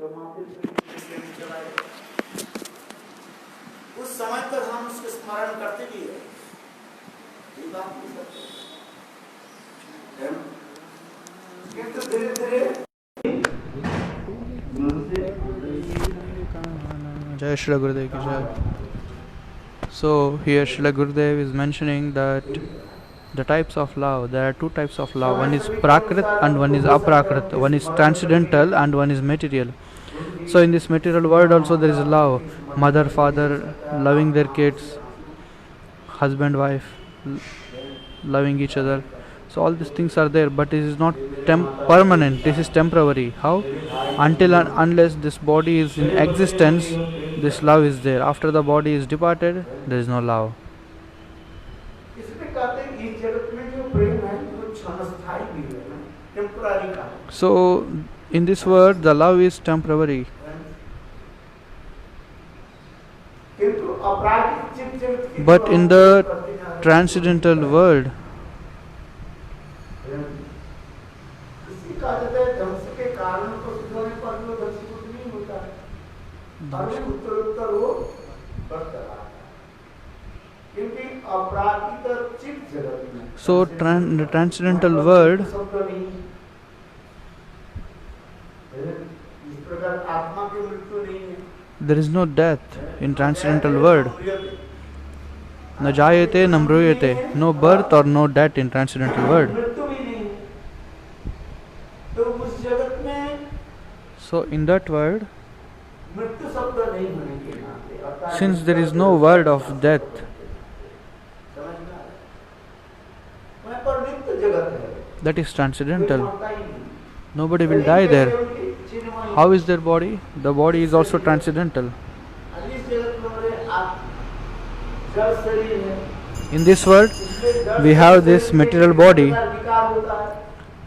तो माफिल चलाएगा। उस समय तक हम उसके स्मरण करते भी है, ये बात नहीं करते, किंतु धीरे धीरे Jai Shri Gurudev ki Jai. So here Shri Gurudev is mentioning that the types of love, there are two types of love, one is prakrit and one is aprakrit, one is transcendental and one is material. So in this material world also there is love, mother, father loving their kids, husband, wife loving each other. So all these things are there, but it is not permanent, this is temporary. How? Until and unless this body is in existence, this love is there. After the body is departed, there is no love. So in this world the love is temporary. But in the transcendental world, so the transcendental world, there is no death in transcendental world. Na jayate na mruyate, no birth or no death in transcendental world. So in that world, since there is no word of death, that is transcendental. Nobody will die there. How is their body? The body is also transcendental. In this world, we have this material body.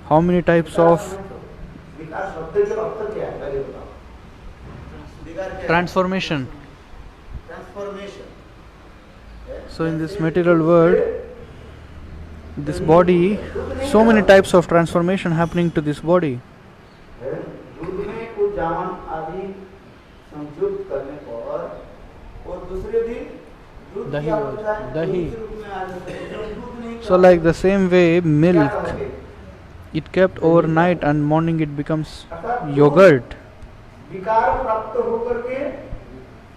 How many types of transformation? So in this material world, this body, so many types of transformation happening to this body. Dahi. So like the same way, milk, it kept overnight and morning it becomes yogurt.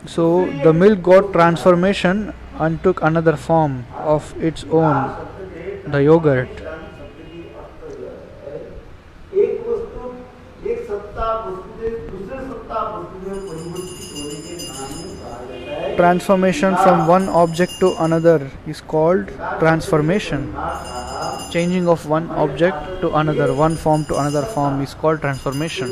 So the milk got transformation and took another form of its own, the yogurt. Transformation from one object to another is called transformation. Changing of one object to another, one form to another form is called transformation.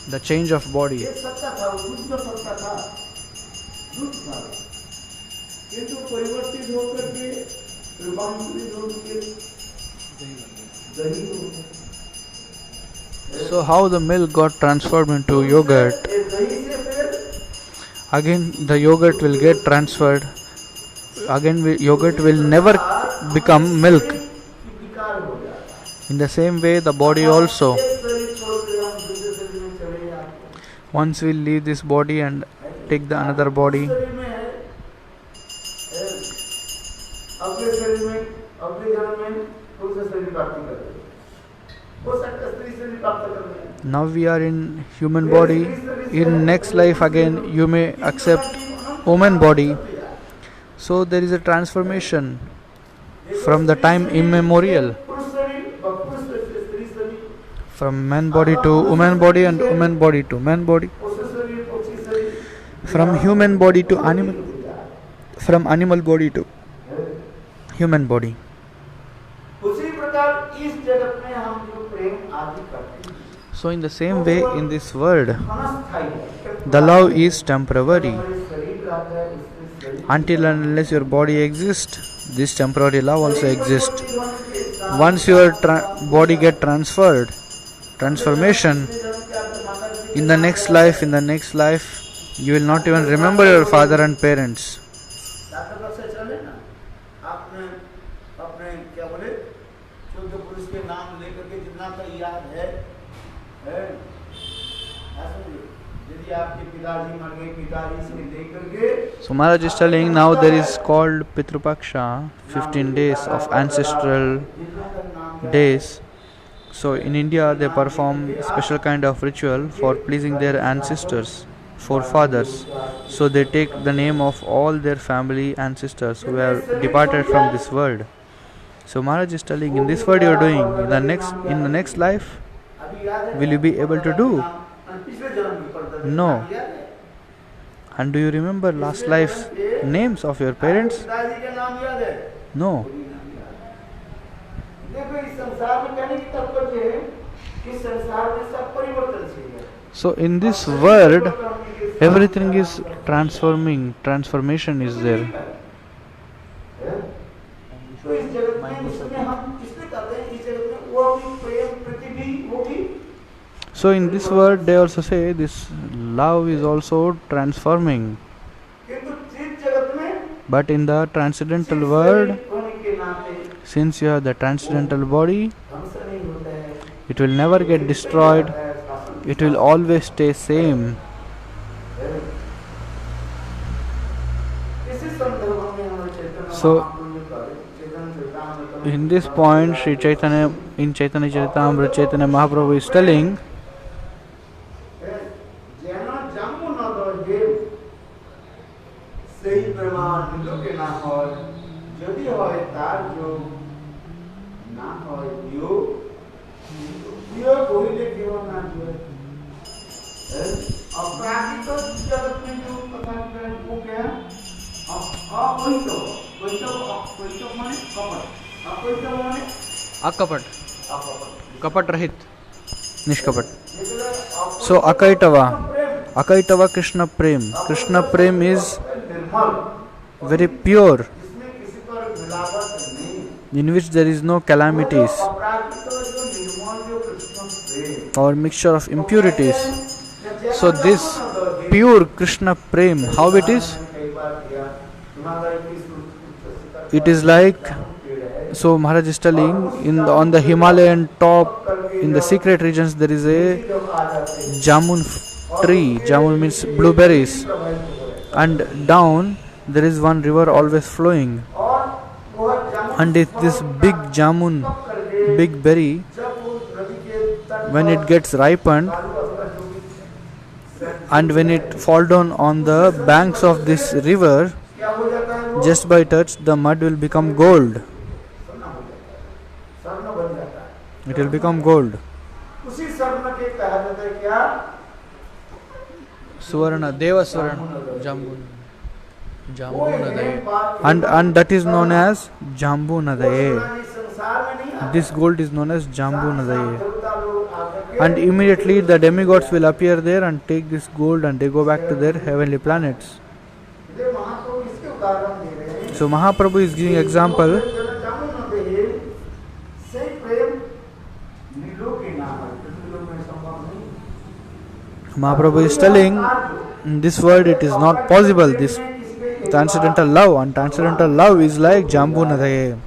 The change of body. So how the milk got transformed into yogurt? Again the yogurt will get transferred. Again yogurt will never become milk. In the same way the body also. Once we leave this body and take the another body, now we are in human body. In next life again you may accept woman body. So there is a transformation from the time immemorial, from man body to woman body and woman body to man body, from human body to animal, from animal body to human body. So in the same way in this world, the love is temporary. Until and unless your body exists, this temporary love also exists. Once your body get transformation, in the next life You will not even remember your father and parents. Doctor से चले ना, आपने अपने क्या बोले 14 पुरुष के नाम लेकर के जितना तक याद है यदि आपके पिताजी मर गए, पिताजी से लेकर के. So Maharaj is telling now there is called Pitrupaksha, 15 days of ancestral days. So in India they perform special kind of ritual for pleasing their ancestors, forefathers. So they take the name of all their family ancestors who have departed from this world. So Maharaj is telling, in this world you are doing, in the next life, will you be able to do? No. And do you remember last life's names of your parents? No. So in this world, everything is transforming, transformation is there. So in this world they also say this love is also transforming. But in the transcendental world, since you have the transcendental body, it will never get destroyed, it will always stay same. So in this point, Sri Chaitanya, in Chaitanya Charitamrita, Chaitanya Mahaprabhu is telling, Akapat, Kapat Rahit, Nishkapat. So Akaitava Krishna Prem. Krishna Prem is very pure, in which there is no calamities or mixture of impurities. So this pure Krishna Prem, how it is? It is like, so Maharaj is telling, on the Himalayan top, in the secret regions, there is a jamun tree. Jamun means blueberries. And down, there is one river always flowing. And this big jamun, big berry, when it gets ripened, and when it falls down on the banks of this river, just by touch, the mud will become gold. It will become gold. Suvarna, Deva Suvarna, Jambu. And that is known as Jambu Nadaye. This gold is known as Jambu Nadaye. And immediately the demigods will appear there and take this gold and they go back to their heavenly planets. So Mahaprabhu is giving example. Mahaprabhu is telling, in this world it is not possible, this transcendental love, and transcendental love is like Jambu Nadaye.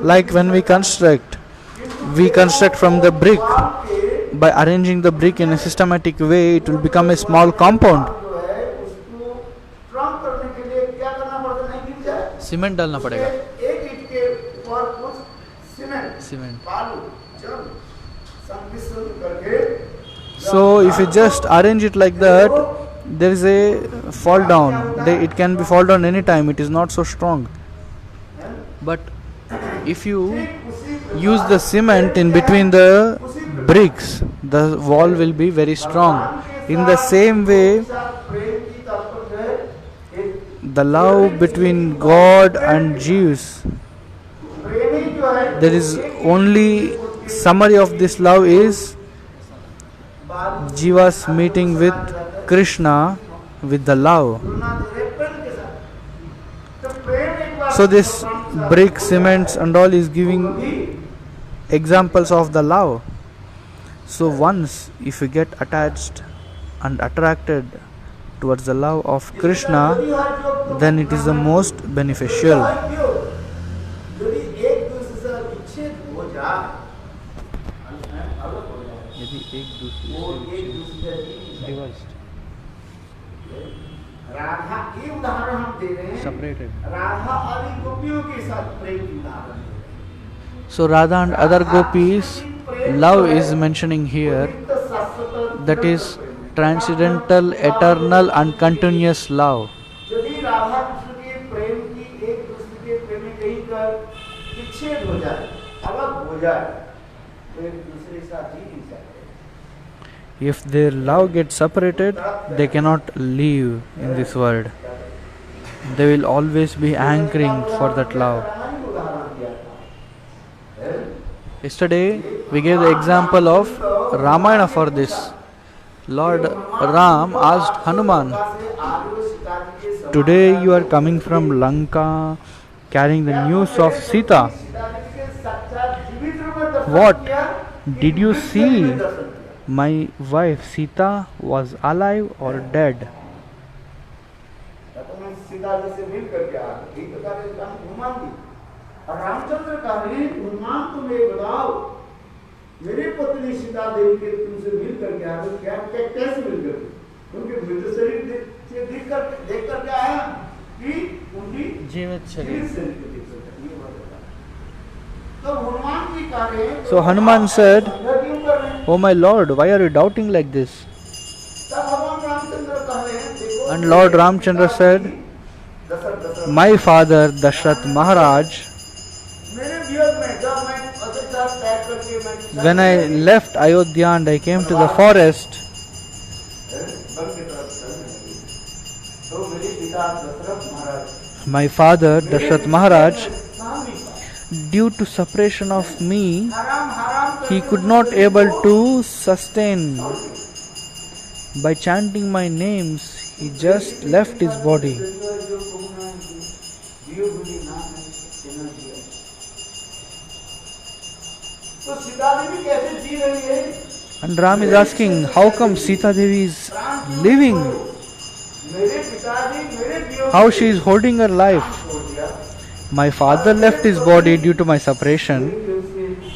Like when we construct from the brick. By arranging the brick in a systematic way, it will become a small compound. Cement डालना पड़ेगा. Cement. So if you just arrange it like that, there is a fall down. It can be fall down any time. It is not so strong. But if you use the cement in between the bricks, the wall will be very strong. In the same way, the love between God and Jews, there is only summary of this love is Jiva's meeting with Krishna with the love. So this brick, cements and all is giving examples of the love. So once if you get attached and attracted towards the love of Krishna, then it is the most beneficial. Separated. So Radha and other gopis, love is mentioning here, that is transcendental, eternal and continuous love. If their love gets separated, they cannot live in this world. They will always be anchoring for that love. Yesterday we gave the example of Ramayana for this. Lord Ram asked Hanuman, today you are coming from Lanka carrying the news of Sita. What? Did you see my wife Sita was alive or dead? Ramchandra का हनुमान तुम्हें बताओ, मेरी पत्नी सीता देवी के तुमसे मिल करके आया, तो क्या कैसे मिल गए? उनके मृत शरीर देख कर क्या आया कि उनकी जीवित शरीर से देख कर। तो हनुमान जी कह रहे हैं, So Hanuman said, "Oh my Lord, why are you doubting like this?" And Lord Ramchandra said, my father Dashrath Maharaj, when I left Ayodhya and I came to the forest, my father Dashrath Maharaj, due to separation of me, he could not able to sustain. By chanting my names, he just left his body. And Ram is asking, how come Sita Devi is living? How she is holding her life? My father left his body due to my separation,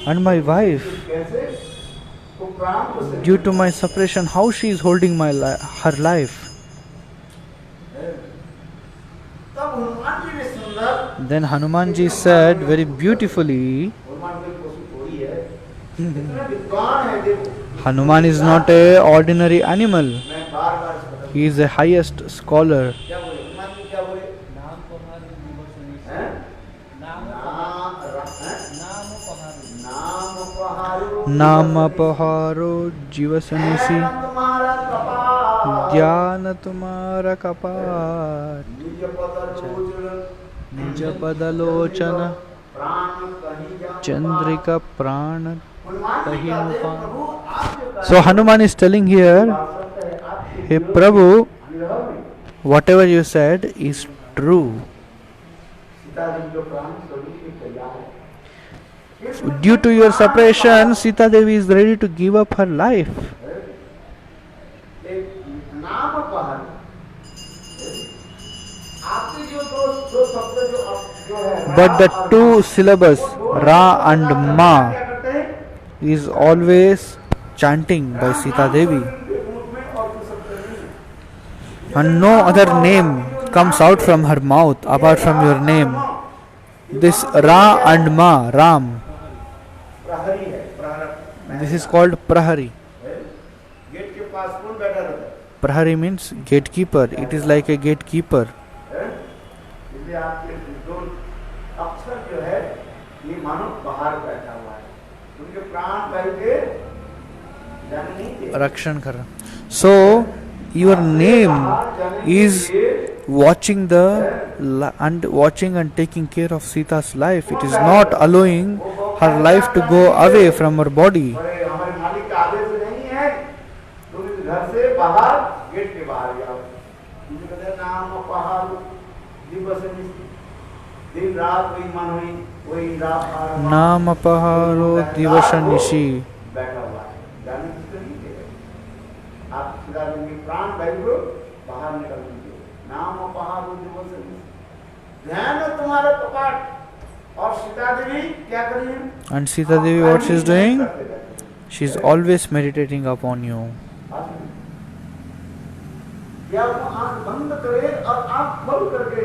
and my wife, due to my separation, how she is holding her life? Then Hanumanji said very beautifully, Hanuman is not an ordinary animal. He is the highest scholar. Namapaharo jivasanisi dhyana tumara kapat nijapadalochana chandrika prana tahinupa. So Hanuman is telling here, hey Prabhu, whatever you said is true. Due to your separation, Sita Devi is ready to give up her life. But the two syllables, Ra and Ma, is always chanting by Sita Devi. And no other name comes out from her mouth apart from your name. This Ra and Ma, Ram, this is called Prahari. Prahari means gatekeeper. It is like a gatekeeper. Rakshan kar. So your name is watching and taking care of Sita's life. It is not allowing her her life to go away from her body. अरे हमारे मालिक का आदेश नहीं है तुम इस घर से बाहर गेट के बाहर जाओ। मुझे कहते हैं नाम पहाड़ दिवस दिन रात वही मन हुई वही रात नाम अपहारो दिवस निशी। बैठा हुआ है जाने की तो नहीं है। आप सीधा देंगे प्राण बैठो बाहर निकल दीजिए। नाम अपहारो दिवस निशी ध्यान हो तुम्हारा कपाट। और सीता देवी क्या करी है? And Sita Devi, what she is doing? She is always meditating upon you. क्या वो आंख बंद करे और आंख खोल करके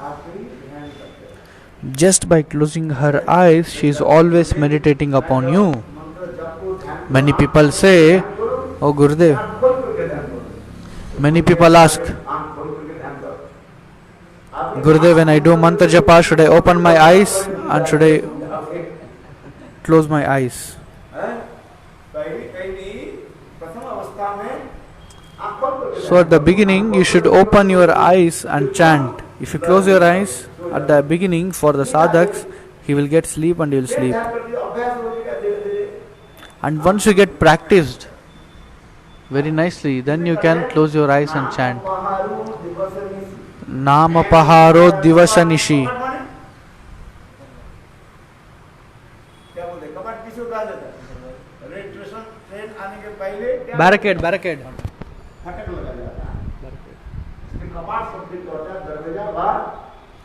आप ही ध्यान करते हैं। Just by closing her eyes, she is always meditating upon you. Many people say, "Oh Gurudev." आंख खोल करके ध्यान करो। Many people ask, आंख खोल करके ध्यान करो। Gurudev, when I do mantra japa, should I open my eyes and should I close my eyes? So at the beginning, you should open your eyes and chant. If you close your eyes at the beginning for the sadhaks, he will get sleep and he will sleep. And once you get practiced very nicely, then you can close your eyes and chant. Naam apaharo divasa nishi. Barricade, barricade.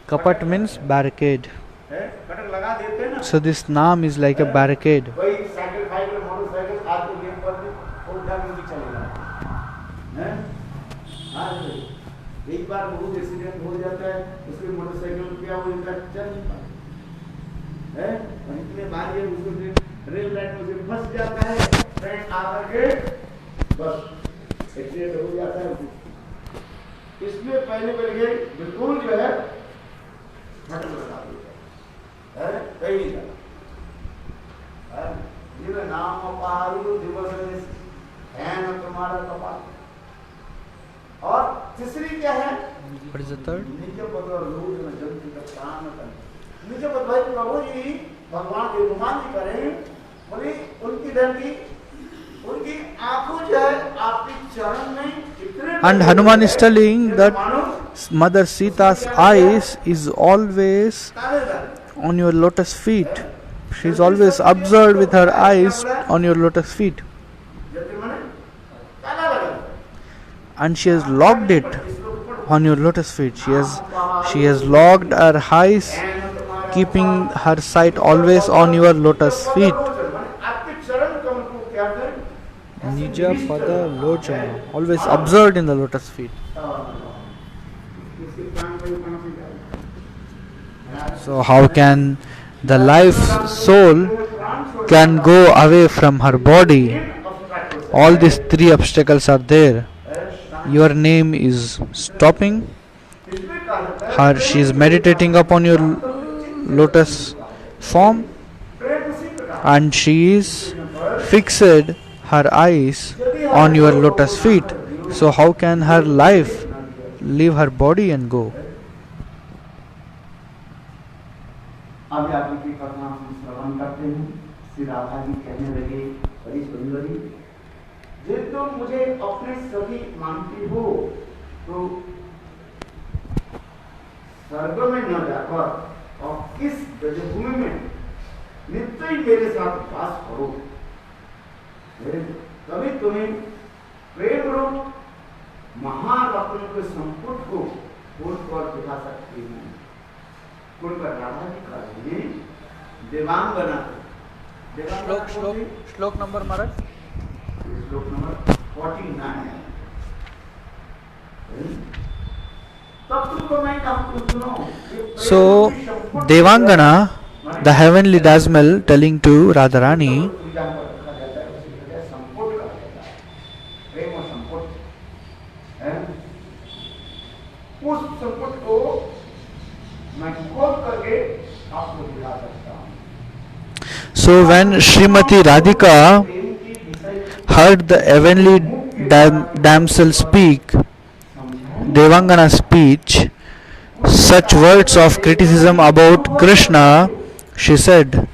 Kapat means barricade. So this naam is like a barricade. एक बार बहुत accident हो जाता है उसके motorcycle क्या हो जाता है चल नहीं पाता है और इतने बार ये उसको रेल लाइन में से फंस जाता है ट्रेन आकर के बस एक्सीडेंट हो जाता है। इसमें पहले पहले बिल्कुल जो है फटक लगा देता है कहीं नहीं ये नाम पहाड़ू दिवस है न तुम्हारा कपाल। और तीसरी क्या है? What is the third? निज पद और लोग न जंतु का काम न करें। निज पद भाई प्रभु जी भगवान के अनुमान जी करें बोले उनकी धरती उनकी आंखों जो है आपके चरण में इतने। And Hanuman is telling that Mother Sita's eyes is always on your lotus feet. She is always observed with her eyes on your lotus feet. And she has locked it on your lotus feet. She has locked her eyes, keeping her sight always on your lotus feet. Nija pada lochana, always observed in the lotus feet. So how can the life soul can go away from her body? All these three obstacles are there. Your name is stopping her. She is meditating upon your lotus form and she is fixed her eyes on your lotus feet. So how can her life leave her body and go? अब आप की कथा हम श्रवण करते हैं। श्री राधा जी कहने लगे बड़ी सुंदरी जे तुम मुझे अपने सखी मानती हो तो स्वर्ग में न जाकर और इस ब्रजभूमि में नित्य ही मेरे साथ वास करो। तभी तुम्हें प्रेम रूप महारत्न के संपुट को खोल कर दिखा सकती हूँ। राधा जी का देवांगना श्लोक नंबर महाराज श्लोक number 49 So Devangana, the heavenly dasmal, telling to Radharani, उस संकट को मैं खोल करके आपको दिखा सकता हूँ। So when Srimati Radhika heard the heavenly damsel speak, Devangana speech, such words of criticism about Krishna, She said,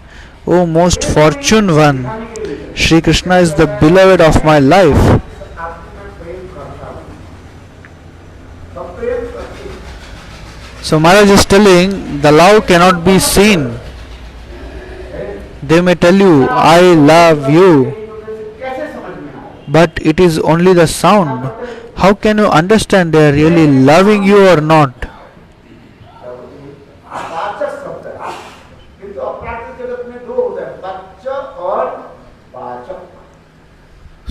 O most fortunate one, Sri Krishna is the beloved of my life. So Maharaj is telling the love cannot be seen. They may tell you, I love you, but it is only the sound. How can you understand they are really loving you or not? वाचक शब्द है किंतु अपराधिक जगत में दो होता है वाचक और वाचक.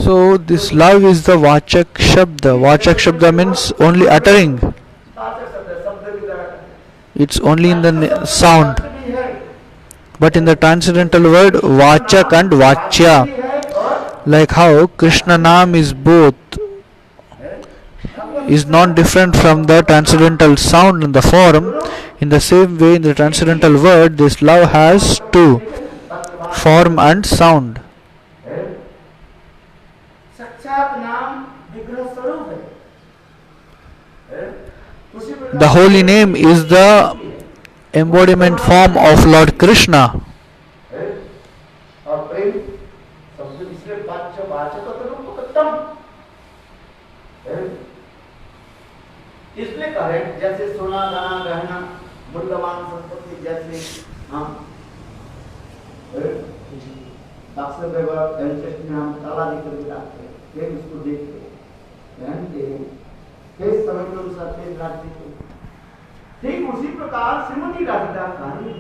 So this love is the Vachak Shabda. Vachak Shabda means only uttering. वाचक शब्द है शब्द की तरह. It's only in the sound. But in the transcendental word, Vachak and Vachya. Like how Krishna Nam is both, is not different from the transcendental sound and the form. In the same way, in the transcendental word, this love has two, form and sound. The holy name is the embodiment form of Lord Krishna. इसलिए कहे जैसे सोना दाना गहना मूल्यवान संपत्ति जैसे हम बक्स व्यवहार एंचेस्ट में हम ताला लेकर के रखते हैं फिर उसको देखते हैं पहनते हैं फिर समय के अनुसार फिर रखते हैं. ठीक उसी प्रकार श्रीमती राधिका कहानी.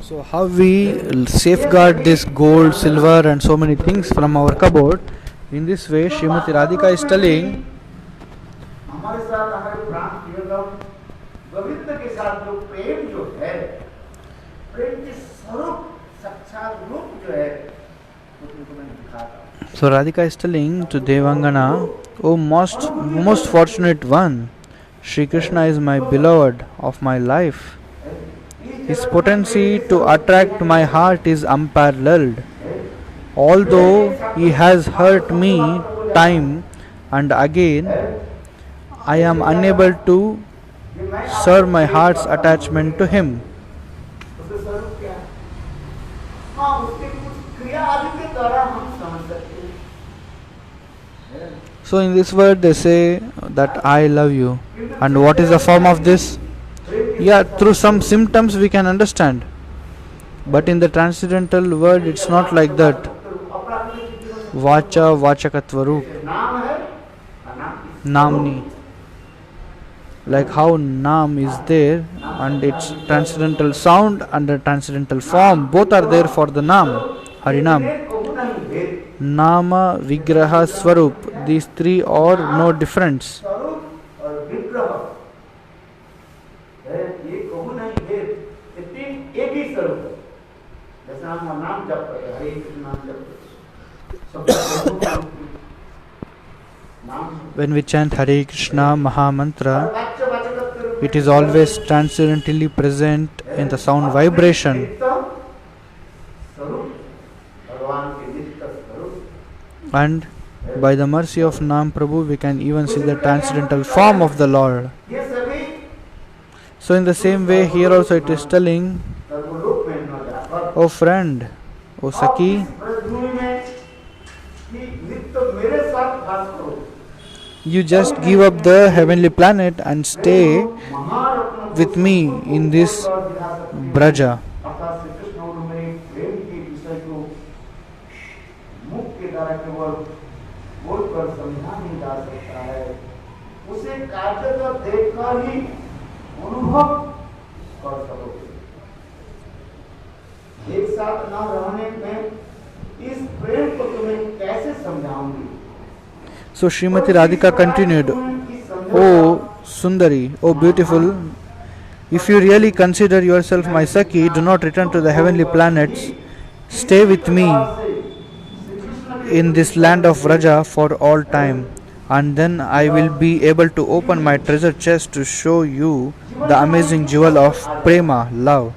So how we safeguard this gold, silver and so many things from our cupboard? In this way, Srimati Radhika is telling, हमारे साथ हमारे प्राण प्रियतम गोविंद के साथ जो प्रेम जो है प्रेम के स्वरूप साक्षात रूप जो है वो तुमको मैं दिखाता हूँ. So Radhika is telling to Devangana, O most fortunate one, Sri Krishna is my beloved of my life. His potency to attract my heart is unparalleled. Although he has hurt me time and again, I am unable to serve my heart's attachment to him. उसका स्वरूप क्या है? हाँ उसके कुछ क्रिया आदि के द्वारा हम समझ सकते हैं. So in this word they say that I love you. And what is the form of this? Yeah, through some symptoms we can understand. But in the transcendental word it's not like that. Vacha Vachakatva Roop. नाम है और नाम की Namni. Like how Nam is there and its transcendental sound and the transcendental form, both are there for the Nam, Harinam. कहू नहीं भेद Nama, Vigraha, Swarup. These three are no difference. स्वरूप और विग्रह है ये कहू नहीं भेद ये तीन एक ही स्वरूप है. जैसे हम नाम जप करते हैं हरे कृष्ण नाम जप करते हैं सब नाम When we chant Hare Krishna Maha Mantra, वाच्य वाचकत्व रूप it is always transcendently present in the sound vibration. स्वरूप भगवान के नित्य स्वरूप. And by the mercy of Nam Prabhu, we can even see the transcendental form of the Lord. ये सभी So in the same way, here also it is telling, सर्वलोक में न जाकर O friend, O Saki, आप इस ब्रजभूमि में कि नित्य मेरे साथ वास करो. you just give up the heavenly planet and stay Maharatna with me in this Braja. अर्थात श्री कृष्ण और मेरे प्रेम के विषय को मुख के द्वारा केवल बोलकर समझा नहीं जा सकता है. उसे कार्यकर देखकर ही अनुभव कर सकोगे. एक साथ न रहने में इस प्रेम को तुम्हें कैसे समझाऊंगी. So Srimati Radhika continued, O Sundari, O beautiful, if you really consider yourself my Saki, do not return to the heavenly planets. Stay with me in this land of Vraja for all time, and then I will be able to open my treasure chest to show you the amazing jewel of Prema, love.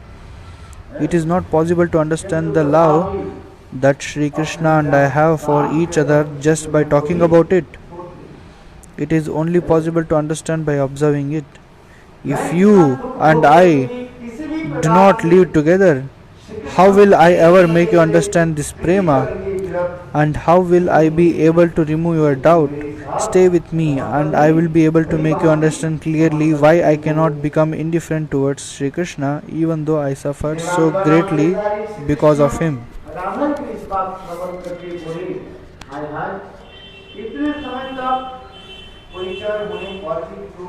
It is not possible to understand the love that Sri Krishna and I have for each other just by talking about it. It is only possible to understand by observing it. If you and I do not live together? How will I ever make you understand this prema? And how will I be able to remove your doubt? Stay with me, and I will be able to make you understand clearly why I cannot become indifferent towards Sri Krishna, even though I suffer so greatly because of him. Radha की इस बात श्रवण करके बोले, हाय हाय, इतने समय तक कोई चार मुनि पार्टी को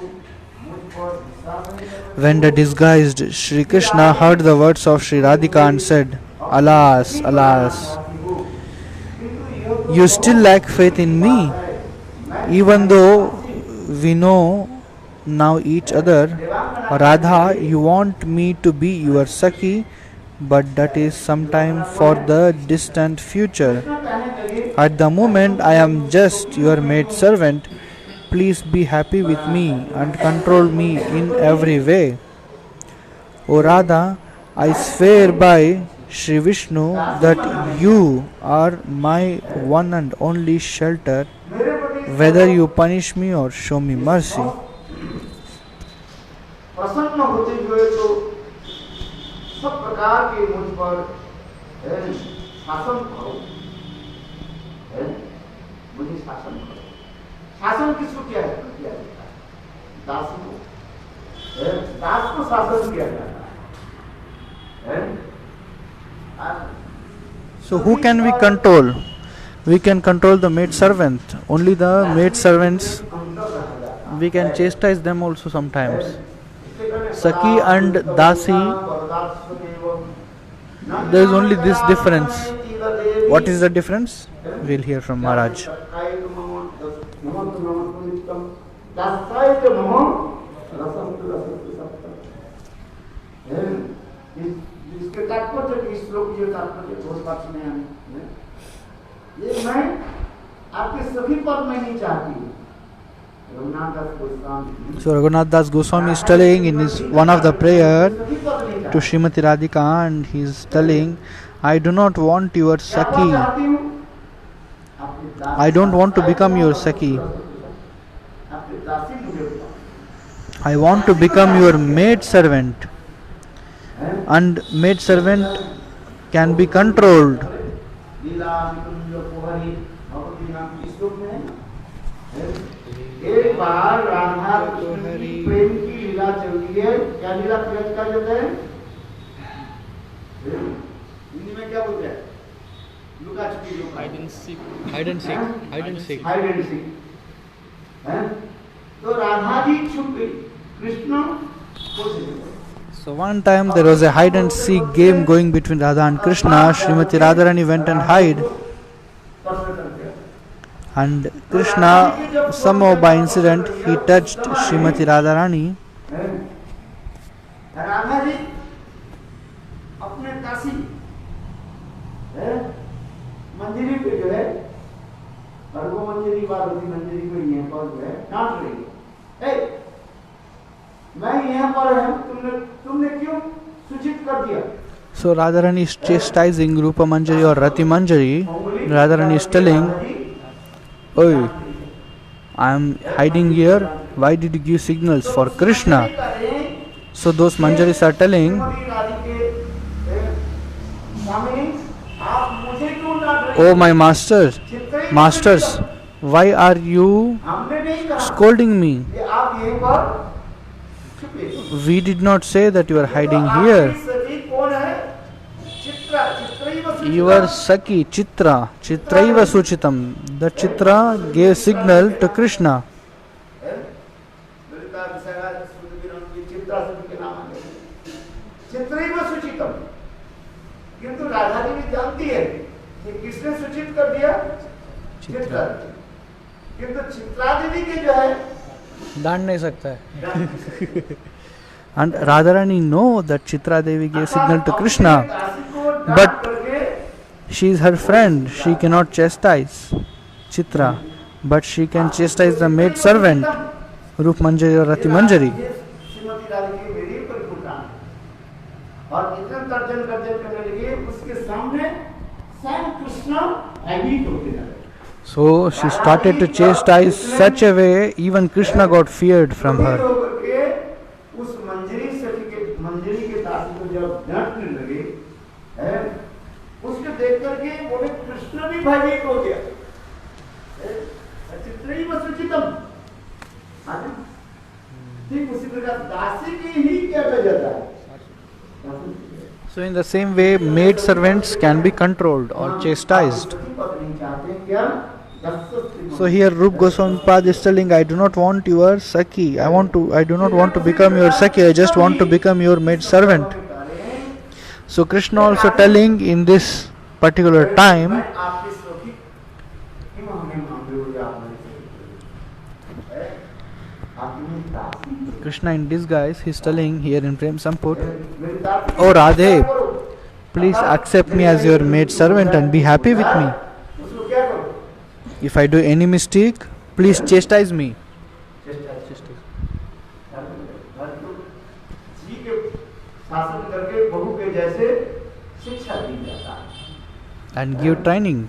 मुझ पर विश्वास नहीं करते। When the disguised Sri Krishna heard the words of Sri Radhika and said, Alas, alas, you still lack faith in me, even though we know now each other. Radha, you want me to be your Sakhi, but that is sometime for the distant future. At the moment, I am just your maid servant. Please be happy with me and control me in every way. O Radha, I swear by Sri Vishnu that you are my one and only shelter, whether you punish me or show me mercy. प्रसन्न होते हुए तो सब प्रकार के मुझ पर शासन करो, मुझे शासन करो। शासन किसको किया जाता है? दास को, दास को शासन किया जाता है। So who can we control? We can control the maid servant. Only the maid servants, we can chastise them also sometimes. Saki and Dasi, there is only this difference. What is the difference? We'll hear from Maharaj. इसके तात्पर्य इस श्लोक के तात्पर्य बहुत बात सुने हमें। ये मैं आपके सभी पद में नहीं चाहती। So Raghunath Das Goswami is telling in his one of the prayer to Srimati Radhika, and he is telling, I do not want your Sakhi. I don't want to become your Sakhi. I want to become your maid servant. And maid servant can be controlled. एक बार राधा कृष्ण की प्रेम की लीला चल रही है। क्या लीला प्रकट कर देते हैं? हिंदी में क्या बोलते हैं? लुका छुपी, Hide and seek. Hide and seek. Hide and seek. Hide and seek. तो राधा जी छुप गई, कृष्ण खोज गए। So one time there was a hide and seek game going between Radha and Krishna. Srimati Radharani went and hid, and Krishna, somehow by incident, he touched Srimati Radharani. Radha ji अपने दासी मंजरी पे जो है, भर्गो मंजरी पार्वती मंजरी को यहाँ पर जो है डांट रही है। मैं यहाँ पर हूँ, तुमने क्यों सूचित कर दिया? So Radharani is chastising Rupa Manjari or Rati Manjari. Radharani is telling, Oi, I am hiding here. Why did you give signals for Krishna? So those Manjaris are telling, Oh my masters, why are you scolding me? We did not say that you are hiding here. Your Saki, Chitra, Chitraiva Suchitam. The Chitra gave signal to Krishna. किंतु राधा जी भी जानती है कि किसने सूचित कर दिया? चित्रा। किंतु चित्रा देवी के जो है डांट नहीं सकता है. And Radharani know that Chitra Devi gave signal to Krishna, but she is her friend. She cannot chastise Chitra, but she can chastise the maid servant, Rup Manjari or Rati Manjari. और इतना तर्जन करने लगे, उसके सामने स्वयं कृष्ण भयभीत होते लगे. So she started to chastise such a way, even Krishna got feared from her. उस मंजरी के दासी को जब भी भयभीत हो गया। चित्रैव सुचितम, ठीक उसी प्रकार दासी की ही क्या कहा जाता है। So in the same way, maid servants can be controlled or chastised. So here Rup Goswami Pad is telling, I do not want your Sakhi. I do not want to become your Sakhi. I just want to become your maid servant. So Krishna also telling in this particular time, Krishna in disguise, he is telling here in Prem Samput, Oh Radhe, please accept me as your maid servant and be happy with me. If I do any mistake, please chastise me. And give training.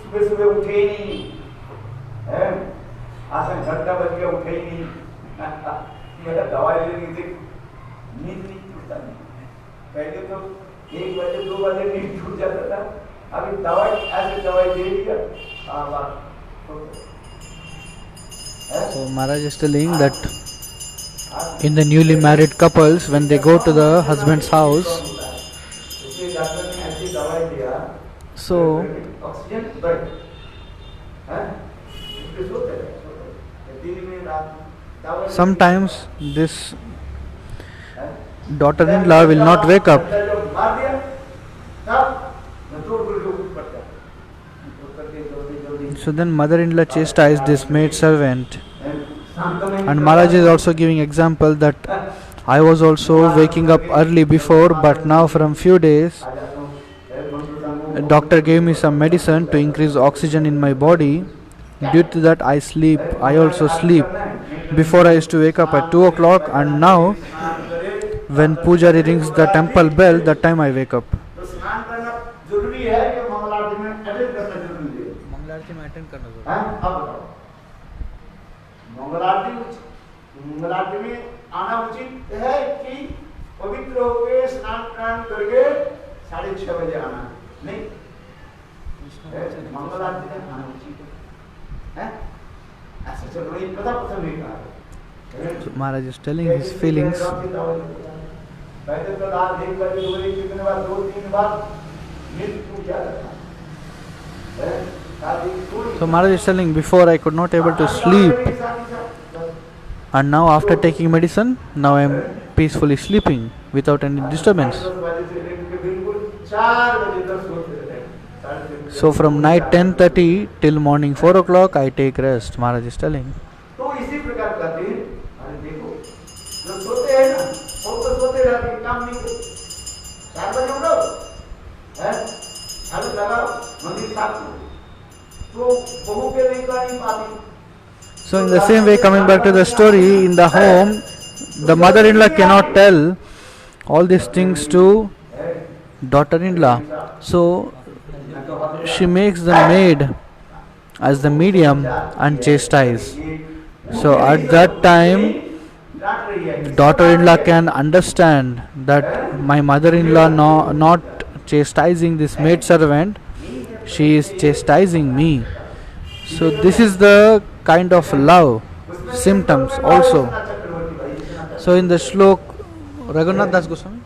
सुबह सुबह उठे ही नहीं, आसन घंटा बज गया उठे ही नहीं, मेरा दवाई लेनी थी, नींद नहीं टूटता नहीं। पहले तो 1 बजे 2 बजे नींद टूट जाता था, अभी दवाई ऐसे दवाई दे दिया। So Maharaj is telling that in the newly married couples, when they go to the husband's house, so sometimes this daughter-in-law will not wake up. So then mother-in-law chastised this maid servant. And Maharaj is also giving example that I was also waking up early before, but now from few days a doctor gave me some medicine to increase oxygen in my body. Due to that I sleep. I also sleep. Before I used to wake up at 2 o'clock, and now when Pujari rings the temple bell, that time I wake up. मंगलारती में आना उचित है कि पवित्र होकर स्नान प्राण करके 6:30 बजे आना नहीं, मंगलारती में आना उचित है। ऐसा चलो ये प्रथम ही कहा। So Maharaj is telling his feelings. पहले तो रात 1 बजे 2 बजे कितने बार 2-3 बार नींद टूट जाता था। So Maharaj is telling, before I could not able to sleep, and now after taking medicine, now I am peacefully sleeping without any disturbance. So from night 10:30 till morning 4 o'clock I take rest, Maharaj is telling. So in the same way, coming back to the story, in the home, the mother-in-law cannot tell all these things to daughter-in-law. So she makes the maid as the medium and chastise. So at that time, daughter-in-law can understand that my mother-in-law not chastising this maid servant, she is chastising me. So this is the kind of love symptoms also. So in the shlok, Raghunath Das Goswami.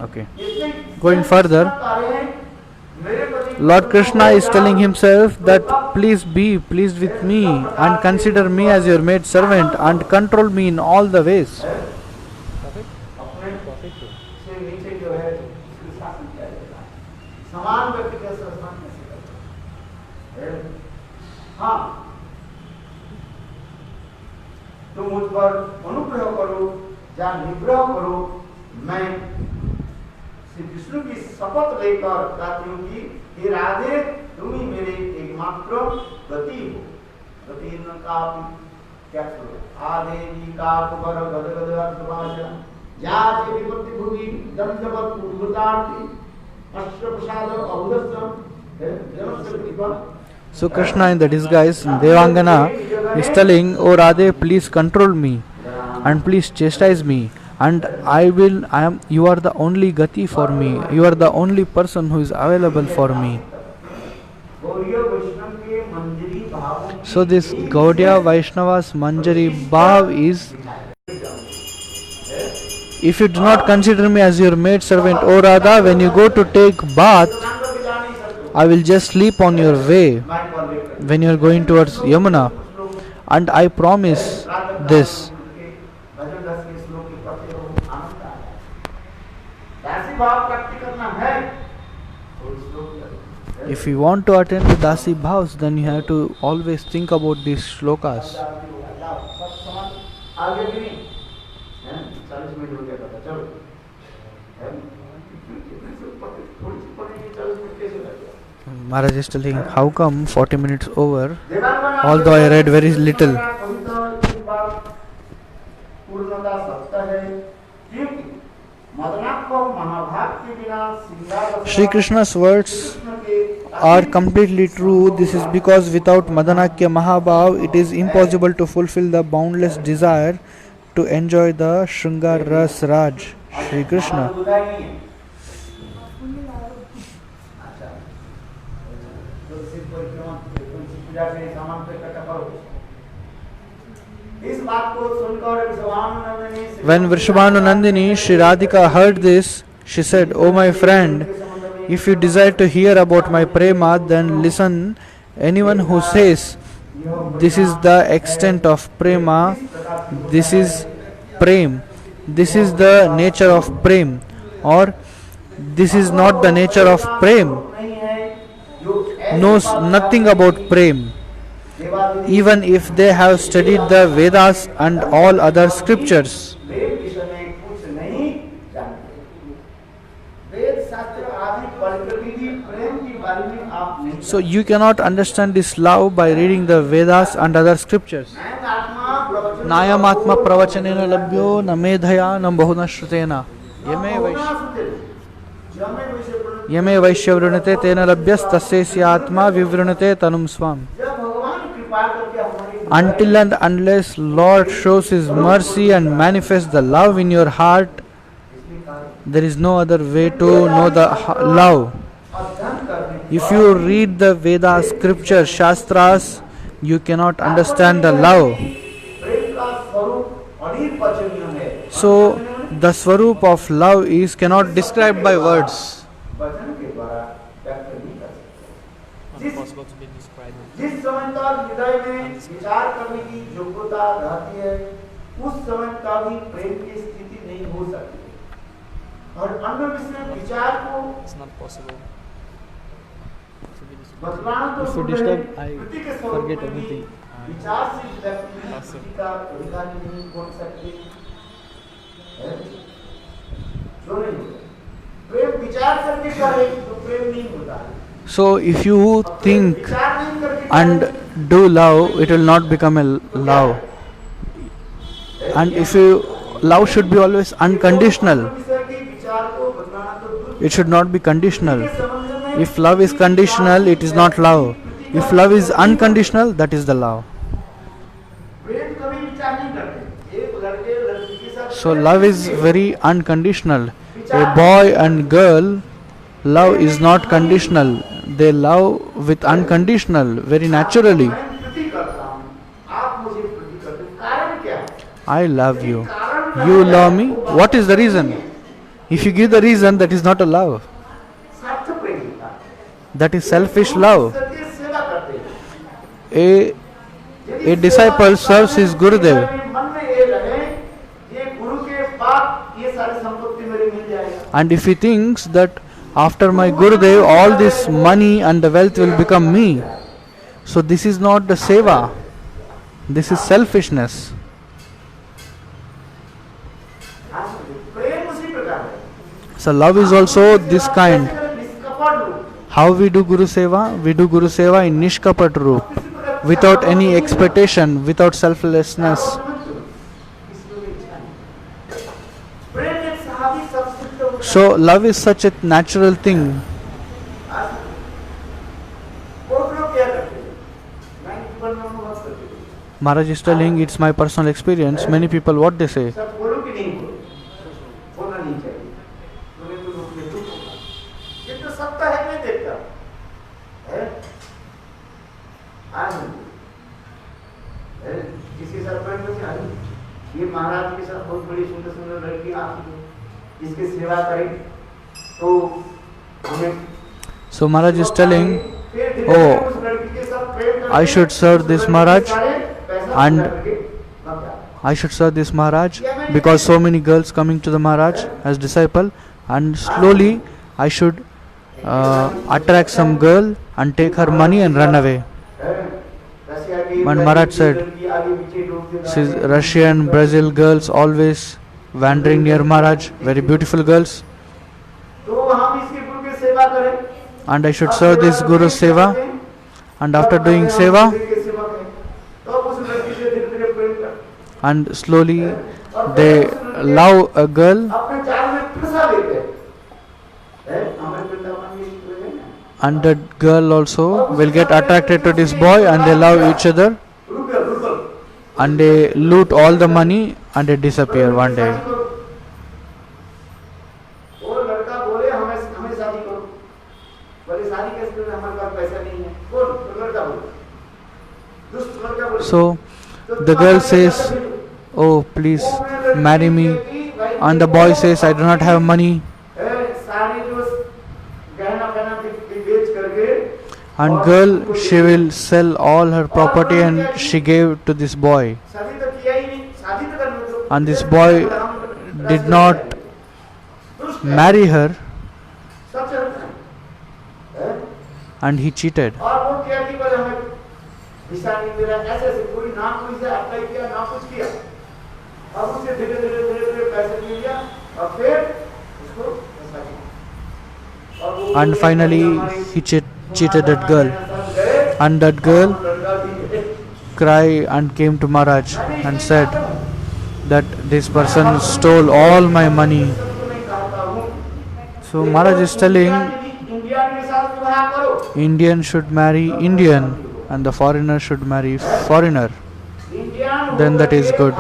Okay. Going further, Lord Krishna is telling himself that please be pleased with me and consider me as your maid servant and control me in all the ways. तुम मुझ पर अनुग्रह करो या निग्रह करो। मैं श्री विष्णु की शपथ लेकर कहती हूँ कि हे राधे, तुम ही मेरे एकमात्र गति हो। गति का क्या करो आदेवी का कुबर गद गद अर्धभाषा या जे विपत्ति भुगी दंडवत उद्भुतार्ति अश्व प्रसाद अवदस्सम जनस्य कृपा। So Krishna in the disguise, Devangana, is telling, Oh Radhe, please control me and please chastise me, and you are the only gati for me, you are the only person who is available for me. So this Gaudiya Vaishnava's Manjari Bhav is, if you do not consider me as your maid servant, O Radha, when you go to take bath, I will just sleep on your way when you are going towards Yamuna, and I promise this. If you want to attend the Dasi Bhavs, then you have to always think about these shlokas. Maharaj is telling, how come 40 minutes over, although I read very little. Shri Krishna's words are completely true. This is because without Madanakya Mahabhav, it is impossible to fulfill the boundless desire to enjoy the Shringar Ras Raj, Shri Krishna. When Vrishabhanunandini Shri Radhika heard this, she said, "O my friend, if you desire to hear about my prema, then listen. Anyone who says this is the extent of prema, this is prem, this is the nature of prem, or this is not the nature of prem, knows nothing about prem, even if they have studied the Vedas and all other scriptures." So you cannot understand this love by reading the Vedas and other scriptures. Nayam atma pravachanena labhyo na medhaya na bahuna shrutena yame vaishyavrunate tena labhyas tasyesya atma vivrunate tanum swam. Until and unless Lord shows His mercy and manifests the love in your heart, there is no other way to know the love. If you read the Veda scriptures, Shastras, you cannot understand the love. So the Swarup of love is cannot describe by words. Possible to be described. जिस समय तक हृदय में विचार करने की योग्यता रहती है, उस समय तक ही प्रेम की स्थिति नहीं हो सकती, और अन्य विषय विचार को It's not possible to be described. बदलाना तो If you disturb, I forget everything. विचार से व्यक्ति का अधिकारी नहीं बन सकते, जो नहीं होता। प्रेम विचार करके करे तो प्रेम नहीं होता है। So if you think and do love, it will not become a love. And if you love should be always unconditional. It should not be conditional. If love is conditional, it is not love. If love is unconditional, that is the love. So love is very unconditional. A boy and girl, love is not conditional. They love with unconditional, very naturally. I love you. You love me. What is the reason? If you give the reason, that is not a love. That is selfish love. A disciple serves his Gurudev. And if he thinks that after my Gurudev, all this money and the wealth will become me, so this is not the seva. This is selfishness. So love is also this kind. How we do Guru Seva? We do Guru Seva in Nishkapat Roop, without any expectation, without selflessness. So love is such a natural thing. Maharaj is telling it's my personal experience. Many people what they say. सब बोलो कि नहीं बोलो, बोलना नहीं चाहिए, बोले तो लोग में दुख होगा, ये तो सबका है, मैं देखता है, आज किसी सरपंच में आई, ये महाराज के साथ बहुत बड़ी सुंदर सुंदर लड़की आती है, इसकी सेवा करें तो हमें So Maharaj is telling, oh, I should serve this Maharaj and I should serve this Maharaj because so many girls coming to the Maharaj as disciple, and slowly I should attract some girl and take her money and run away. But Maharaj said, "She's Russian, Brazil girls always wandering near Maharaj, very beautiful girls, and I should serve this Guru's seva, and after doing seva, and slowly they love a girl, and that girl also will get attracted to this boy, and they love each other, and they loot all the money and they disappear one day." So the girl says, "Oh, please marry me," and the boy says, "I do not have money." And girl, she will sell all her property and she gave to this boy. And this boy did not marry her, and he cheated. And finally he cheated that girl, and that girl cried and came to Maharaj and said that this person stole all my money. So Maharaj is telling Indian should marry Indian and the foreigner should marry foreigner, then that is good.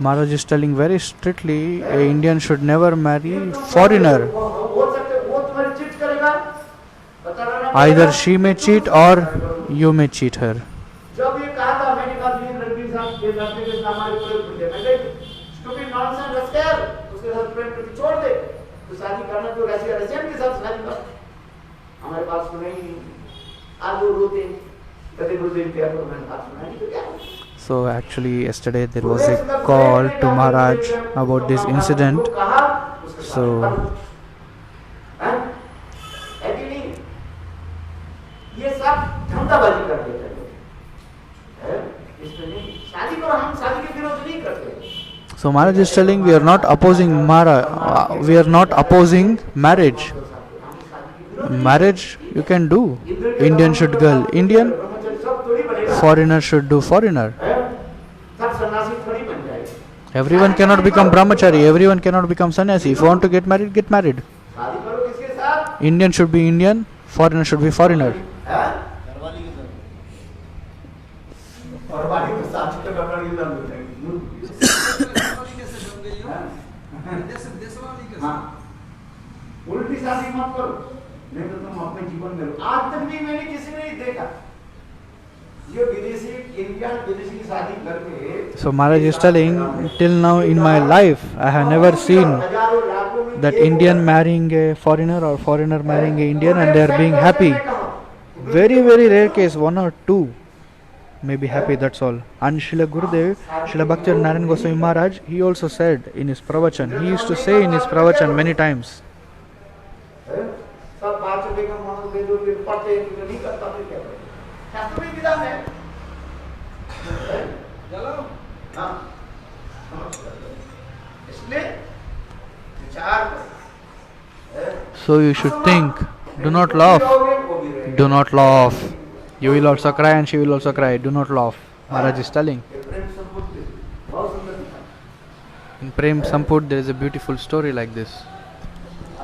Maharaj is telling very strictly, a Indian should never marry foreigner. Either she may cheat or you may cheat her. So actually yesterday there was a call to Maharaj about this incident. So So Maharaj is telling we are not opposing we are not opposing marriage. Marriage you can do. Indian should girl Indian, foreigner should do foreigner. Everyone cannot become brahmachari, everyone cannot become sannyasi. If you want to get married, get married. Indian should be Indian, foreigner should be foreigner. उल्टी शादी मत करो, नहीं तो तुम अपने जीवन में आज तक भी मैंने किसी ने नहीं देखा ये विदेशी इंडियन विदेशी की शादी करके. So Maharaj is telling, till now in my life I have never seen that Indian marrying a foreigner or foreigner marrying a Indian and they are being happy. Very rare case, one or two may be happy, that's all. And Srila Gurudev, Srila Bhaktivinoda Goswami Maharaj, he also said in his pravachan, he used to say in his pravachan many times, so you should think, do not laugh, do not laugh. You will also cry and she will also cry, do not laugh. Maharaj is telling. In Prem Samput there is a beautiful story like this.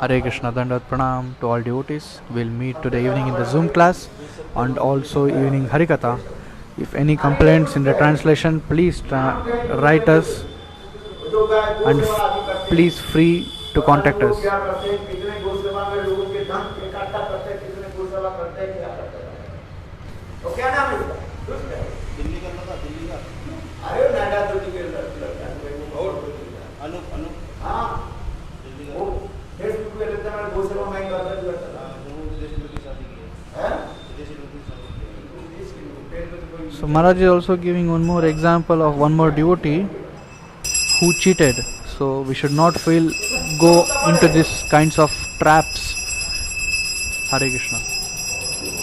Hare Krishna, Dandavat Pranam to all devotees. We'll meet today evening in the Zoom class and also evening Harikatha. If any complaints in the translation, please write us and please free to contact us. तो क्या नाम है इसका? दिल्ली का लगा, दिल्ली का। अरे नोएडा तो दिल्ली का और हाँ वो फेसबुक पे लगता है वो सेवा मैं करता हूँ वो विदेशी लोग की शादी की है विदेशी लोग की शादी So Maharaj is also giving one more example of one more devotee who cheated. So we should not go into these kinds of traps. Hare Krishna.